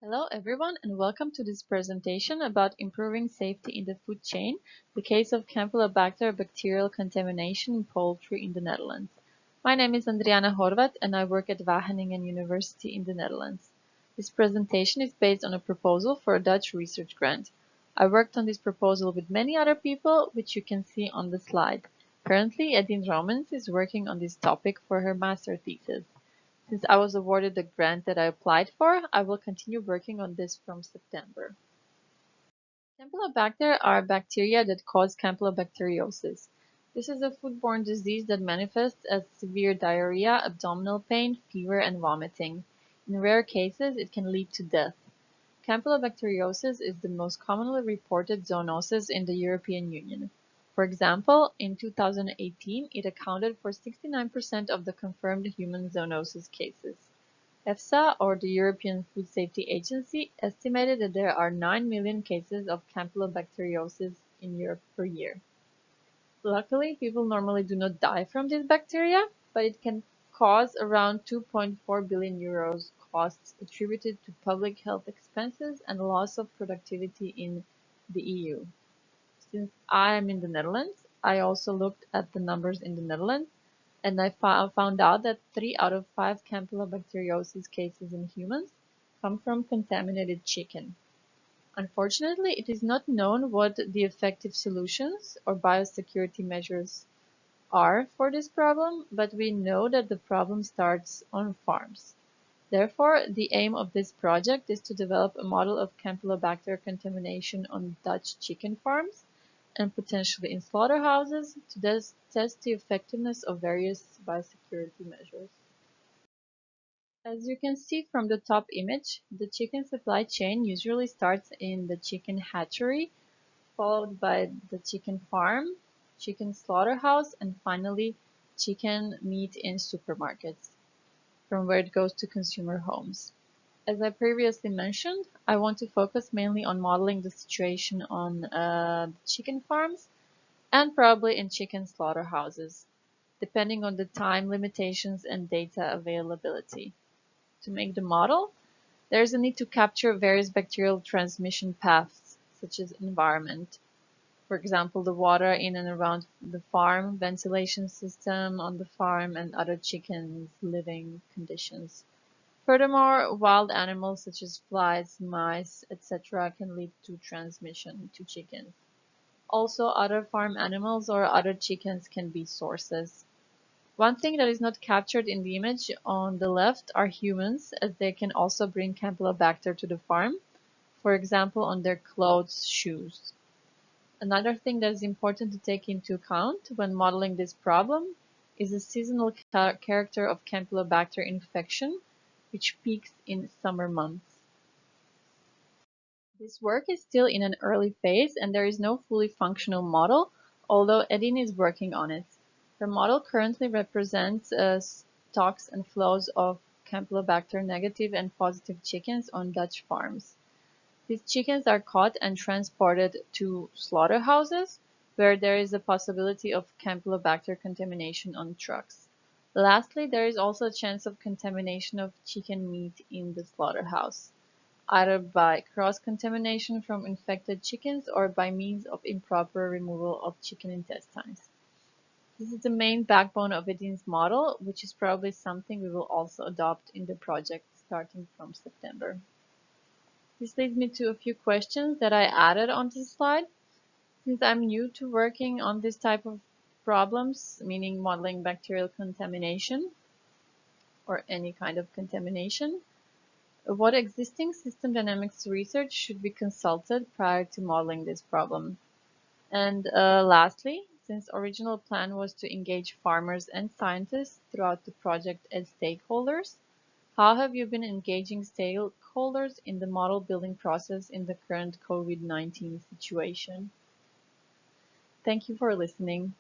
Hello everyone and welcome to this presentation about improving safety in the food chain, the case of Campylobacter bacterial contamination in poultry in the Netherlands. My name is Andriana Horvat and I work at Wageningen University in the Netherlands. This presentation is based on a proposal for a Dutch research grant. I worked on this proposal with many other people, which you can see on the slide. Currently, Edine Romans is working on this topic for her master thesis. Since I was awarded the grant that I applied for, I will continue working on this from September. Campylobacter are bacteria that cause campylobacteriosis. This is a foodborne disease that manifests as severe diarrhea, abdominal pain, fever, and vomiting. In rare cases, it can lead to death. Campylobacteriosis is the most commonly reported zoonosis in the European Union. For example, in 2018, it accounted for 69% of the confirmed human zoonosis cases. EFSA, or the European Food Safety Agency, estimated that there are 9 million cases of campylobacteriosis in Europe per year. Luckily, people normally do not die from this bacteria, but it can cause around 2.4 billion euros costs attributed to public health expenses and loss of productivity in the EU. Since I am in the Netherlands, I also looked at the numbers in the Netherlands, and I found out that 3 out of 5 campylobacteriosis cases in humans come from contaminated chicken. Unfortunately, it is not known what the effective solutions or biosecurity measures are for this problem, but we know that the problem starts on farms. Therefore, the aim of this project is to develop a model of Campylobacter contamination on Dutch chicken farms and potentially in slaughterhouses to test the effectiveness of various biosecurity measures. As you can see from the top image, the chicken supply chain usually starts in the chicken hatchery, followed by the chicken farm, chicken slaughterhouse, and finally chicken meat in supermarkets, from where it goes to consumer homes. As I previously mentioned, I want to focus mainly on modeling the situation on chicken farms and probably in chicken slaughterhouses, depending on the time limitations and data availability. To make the model, there is a need to capture various bacterial transmission paths, such as environment, for example, the water in and around the farm, ventilation system on the farm, and other chickens' living conditions. Furthermore, wild animals such as flies, mice, etc. can lead to transmission to chickens. Also, other farm animals or other chickens can be sources. One thing that is not captured in the image on the left are humans, as they can also bring Campylobacter to the farm, for example, on their clothes, shoes. Another thing that is important to take into account when modeling this problem is the seasonal character of Campylobacter infection, which peaks in summer months. This work is still in an early phase and there is no fully functional model, although Edine is working on it. Her model currently represents stocks and flows of Campylobacter negative and positive chickens on Dutch farms. These chickens are caught and transported to slaughterhouses, where there is a possibility of Campylobacter contamination on trucks. Lastly, there is also a chance of contamination of chicken meat in the slaughterhouse, either by cross-contamination from infected chickens or by means of improper removal of chicken intestines. This is the main backbone of Edine's model, which is probably something we will also adopt in the project starting from September. This leads me to a few questions that I added on this slide. Since I'm new to working on this type of problems, meaning modeling bacterial contamination or any kind of contamination, what existing system dynamics research should be consulted prior to modeling this problem? And lastly, since original plan was to engage farmers and scientists throughout the project as stakeholders, how have you been engaging stakeholders in the model building process in the current COVID-19 situation? Thank you for listening.